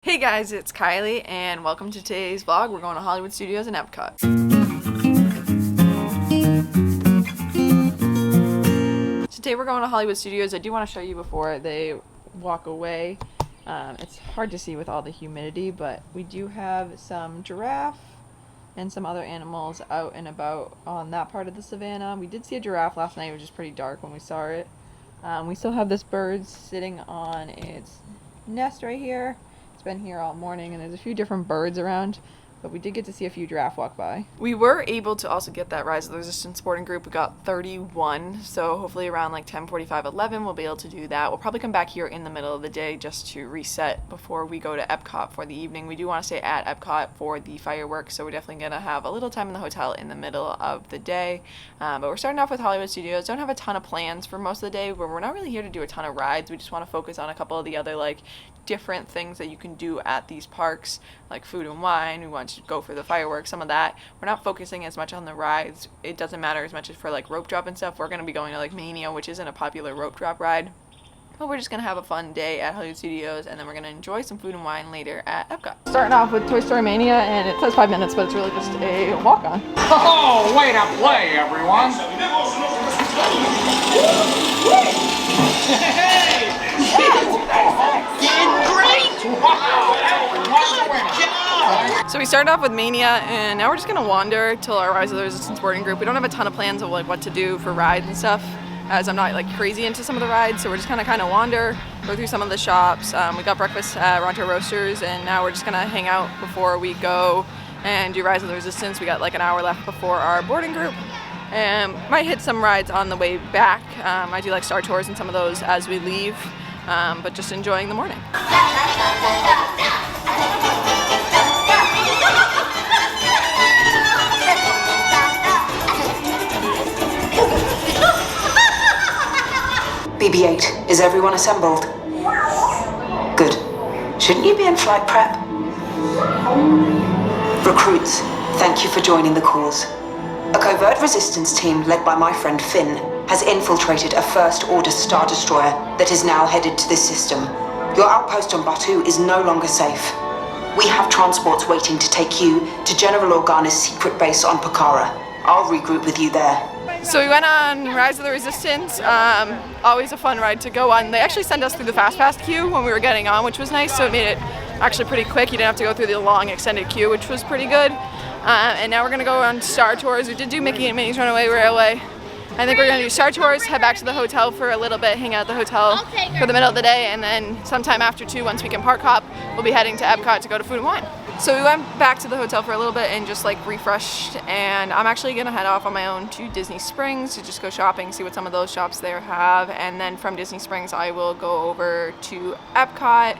Hey guys, it's Kylie and welcome to today's vlog. We're going to Hollywood Studios in Epcot. Today we're going to Hollywood Studios. I do want to show you before they walk away. It's hard to see with all the humidity, but we do have some giraffe and some other animals out and about on that part of the savannah. We did see a giraffe last night, which is pretty dark when we saw it. We still have this bird sitting on its nest right here. It's been here all morning and there's a few different birds around, but we did get to see a few giraffe walk by. We were able to also get that Rise of the Resistance sporting group. We got 31, so hopefully around like 10:45, 11 we'll be able to do that. We'll probably come back here in the middle of the day just to reset before we go to Epcot for the evening. We do want to stay at Epcot for the fireworks, so we're definitely going to have a little time in the hotel in the middle of the day. But we're starting off with Hollywood Studios. Don't have a ton of plans for most of the day, but we're not really here to do a ton of rides. We just want to focus on a couple of the other different things that you can do at these parks, like food and wine. We want to go for the fireworks, some of that. We're not focusing as much on the rides. It doesn't matter as much as for rope drop and stuff. We're going to be going to Mania, which isn't a popular rope drop ride. But we're just going to have a fun day at Hollywood Studios, and then we're going to enjoy some food and wine later at Epcot. Starting off with Toy Story Mania, and it says 5 minutes, but it's really just a walk-on. Oh, way to play, everyone! So we started off with Mania, and now we're just gonna wander till our Rise of the Resistance boarding group. We don't have a ton of plans of what to do for rides and stuff, as I'm not crazy into some of the rides. So we're just gonna kind of wander, go through some of the shops. We got breakfast at Ronto Roasters, and now we're just gonna hang out before we go and do Rise of the Resistance. We got an hour left before our boarding group, and might hit some rides on the way back. I do Star Tours and some of those as we leave, but just enjoying the morning. BB-8, is everyone assembled? Good. Shouldn't you be in flight prep? Recruits, thank you for joining the cause. A covert resistance team led by my friend Finn has infiltrated a First-Order Star Destroyer that is now headed to this system. Your outpost on Batuu is no longer safe. We have transports waiting to take you to General Organa's secret base on Pokhara. I'll regroup with you there. So we went on Rise of the Resistance, always a fun ride to go on. They actually sent us through the Fast Pass queue when we were getting on, which was nice, so it made it actually pretty quick. You didn't have to go through the long extended queue, which was pretty good. And now we're going to go on Star Tours. We did do Mickey and Minnie's Runaway Railway. I think we're going to do Star Tours, head back to the hotel for a little bit, hang out at the hotel for the middle of the day, and then sometime after 2, once we can park hop, we'll be heading to Epcot to go to Food and Wine. So we went back to the hotel for a little bit and just refreshed, and I'm actually gonna head off on my own to Disney Springs to just go shopping, see what some of those shops there have, and then from Disney Springs I will go over to Epcot.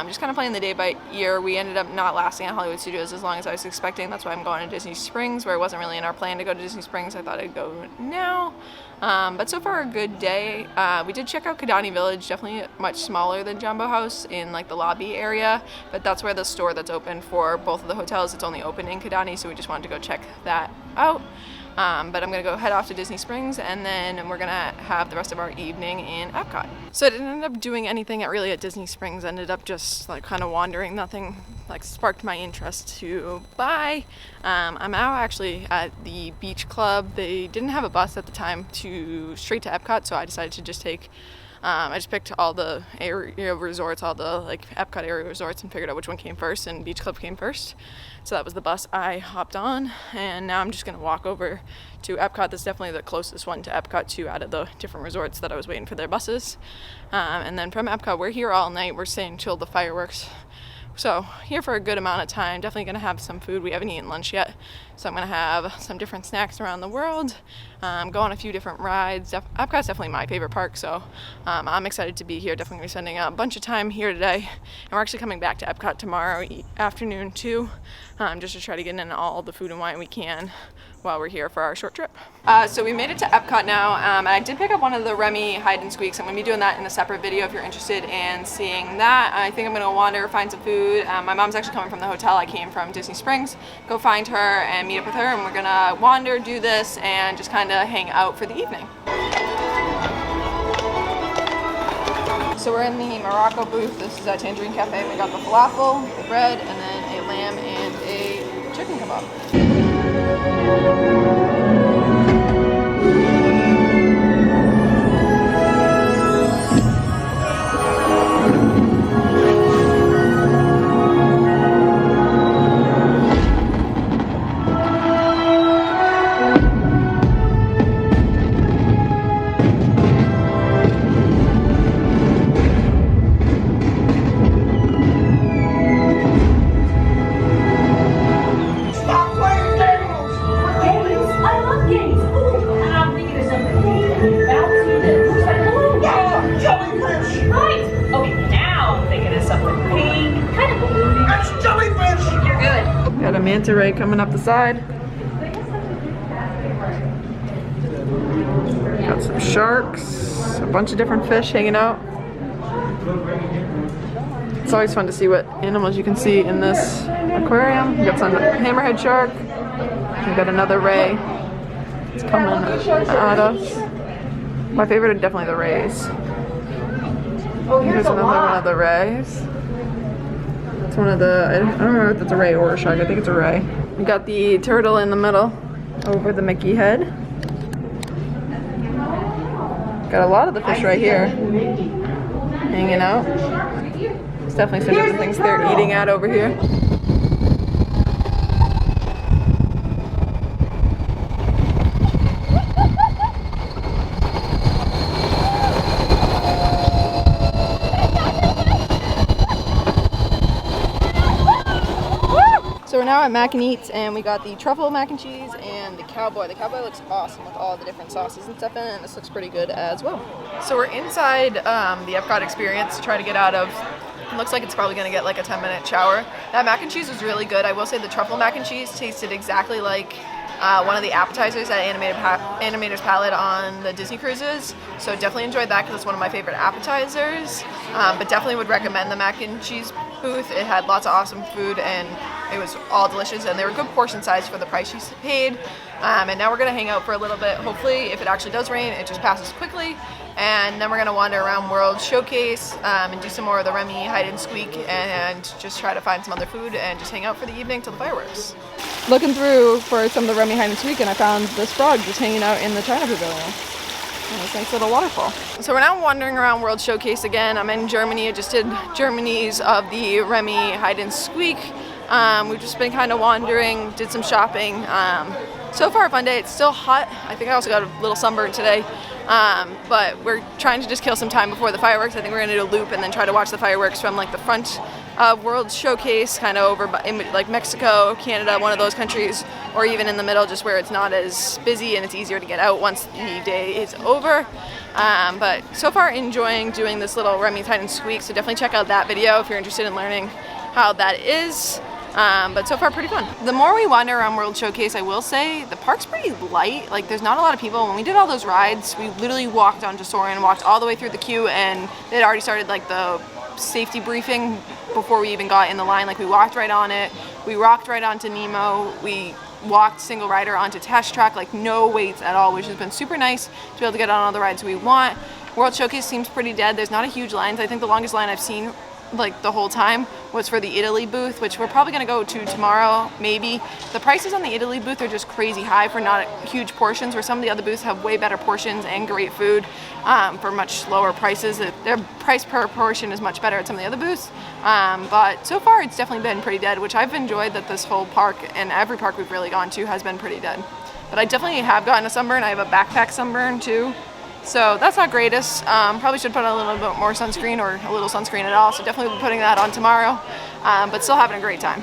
Just kind of playing the day by ear. We ended up not lasting at Hollywood Studios as long as I was expecting. That's why I'm going to Disney Springs, where it wasn't really in our plan to go to Disney Springs. I thought I'd go now. But so far a good day. We did check out Kidani Village, definitely much smaller than Jumbo House in the lobby area, but that's where the store that's open for both of the hotels, it's only open in Kidani, so we just wanted to go check that out. But I'm going to go head off to Disney Springs, and then we're going to have the rest of our evening in Epcot. So I didn't end up doing anything really at Disney Springs. I ended up just kind of wandering. Nothing sparked my interest to buy. I'm now actually at the beach club. They didn't have a bus at the time to straight to Epcot, so I decided to just take I just picked all the area resorts, all the Epcot area resorts, and figured out which one came first, and Beach Club came first. So that was the bus I hopped on, and now I'm just going to walk over to Epcot. That's definitely the closest one to Epcot, too, out of the different resorts that I was waiting for their buses. And then from Epcot, we're here all night. We're staying till the fireworks. So here for a good amount of time. Definitely going to have some food. We haven't eaten lunch yet, so I'm going to have some different snacks around the world, go on a few different rides. Epcot's definitely my favorite park, so I'm excited to be here. Definitely going to be spending a bunch of time here today, and we're actually coming back to Epcot tomorrow afternoon too, just to try to get in all the food and wine we can while we're here for our short trip. So we made it to Epcot now, and I did pick up one of the Remy hide and squeaks. I'm going to be doing that in a separate video if you're interested in seeing that. I think I'm going to wander, find some food. My mom's actually coming from the hotel. I came from Disney Springs. Go find her and meet up with her, and we're going to wander, do this, and just kind of hang out for the evening. So we're in the Morocco booth. This is at Tangerine Cafe. We got the falafel, the bread, and then a lamb and a chicken kebab. Got a manta ray coming up the side. Got some sharks, a bunch of different fish hanging out. It's always fun to see what animals you can see in this aquarium. We got some hammerhead shark. We got another ray. It's coming at us. My favorite are definitely the rays. Here's another one of the rays. It's one of the, I don't remember if it's a ray or a shark. I think it's a ray. We got the turtle in the middle over the Mickey head. Got a lot of the fish right here hanging out. There's definitely some different things they're eating at over here. So we're now at Mac and Eats, and we got the truffle mac and cheese and the cowboy. The cowboy looks awesome with all the different sauces and stuff in it, and this looks pretty good as well. So we're inside the Epcot experience to try to get out of, it looks like it's probably going to get like a 10-minute shower. That mac and cheese was really good. I will say the truffle mac and cheese tasted exactly like one of the appetizers at Animator's Palette on the Disney cruises. So definitely enjoyed that because it's one of my favorite appetizers. But definitely would recommend the mac and cheese booth. It had lots of awesome food and it was all delicious, and they were good portion size for the price you paid. And now we're gonna hang out for a little bit. Hopefully, if it actually does rain, it just passes quickly. And then we're gonna wander around World Showcase and do some more of the Remy hide and squeak, and just try to find some other food and just hang out for the evening till the fireworks. Looking through for some of the Remy hide and squeak, and I found this frog just hanging out in the China Pavilion. And this nice little waterfall. So we're now wandering around World Showcase again. I'm in Germany. I just did Germany's of the Remy hide and squeak. We've just been kind of wandering, did some shopping. So far a fun day. It's still hot. I think I also got a little sunburn today. But we're trying to just kill some time before the fireworks. I think we're gonna do a loop and then try to watch the fireworks from like the front of World Showcase, kind of over in like Mexico, Canada, one of those countries, or even in the middle, just where it's not as busy and it's easier to get out once the day is over. But so far enjoying doing this little Remy hide and squeak, so definitely check out that video if you're interested in learning how that is. But so far pretty fun. The more we wander around World Showcase, I will say the park's pretty light. Like there's not a lot of people. When we did all those rides, we literally walked onto Soarin', walked all the way through the queue, and they had already started like the safety briefing before we even got in the line. Like we walked right on it. We rocked right onto Nemo. We walked single rider onto Test Track, like no waits at all, which has been super nice to be able to get on all the rides we want. World Showcase seems pretty dead. There's not a huge line. I think the longest line I've seen like the whole time was for the Italy booth, which we're probably going to go to tomorrow, maybe. The prices on the Italy booth are just crazy high for not huge portions, where some of the other booths have way better portions and great food for much lower prices. Their price per portion is much better at some of the other booths. But so far it's definitely been pretty dead, which I've enjoyed, that this whole park and every park we've really gone to has been pretty dead. But I definitely have gotten a sunburn. I have a backpack sunburn too. So that's not greatest. Probably should put on a little bit more sunscreen, or a little sunscreen at all. So definitely be putting that on tomorrow, but still having a great time.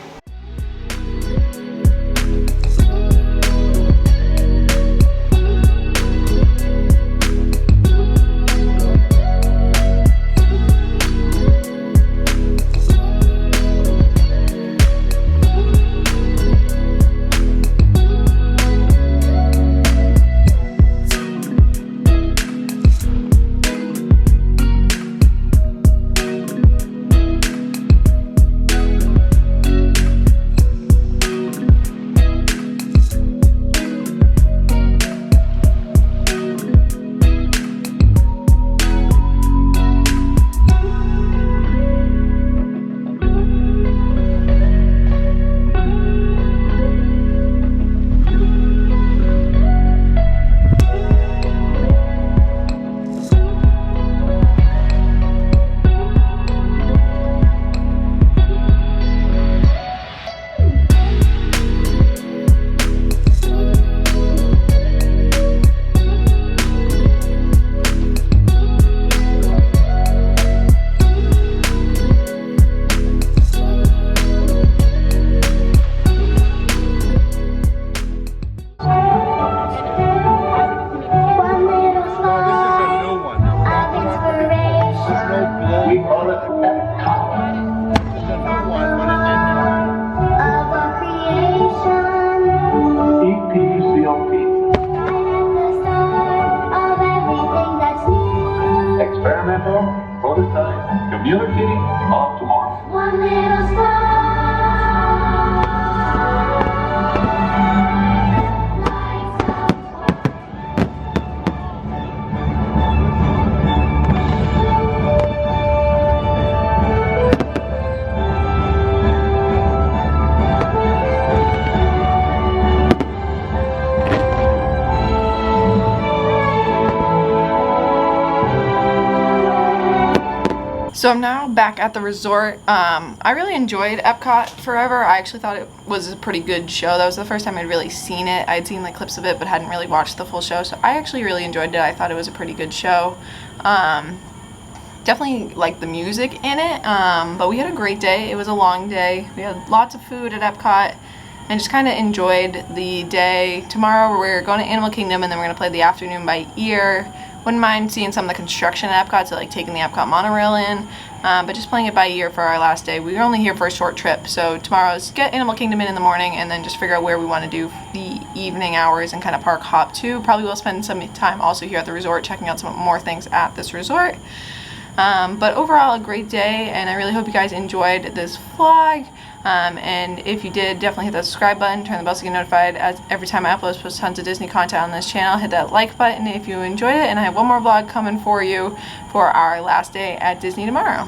So I'm now back at the resort. I really enjoyed Epcot Forever. I actually thought it was a pretty good show. That was the first time I'd really seen it. I'd seen like clips of it but hadn't really watched the full show. So I actually really enjoyed it. I thought it was a pretty good show. Definitely liked the music in it. But we had a great day. It was a long day. We had lots of food at Epcot and just kind of enjoyed the day. Tomorrow we're going to Animal Kingdom and then we're going to play the afternoon by ear. Wouldn't mind seeing some of the construction at Epcot, so like taking the Epcot monorail in, but just playing it by ear for our last day. We were only here for a short trip, so tomorrow is get Animal Kingdom in the morning and then just figure out where we want to do the evening hours and kind of park hop too. Probably will spend some time also here at the resort checking out some more things at this resort. But overall a great day, and I really hope you guys enjoyed this vlog. And if you did, definitely hit that subscribe button, turn the bell so you get notified as every time I upload. Post tons of Disney content on this channel. Hit that like button if you enjoyed it, and I have one more vlog coming for you for our last day at Disney tomorrow.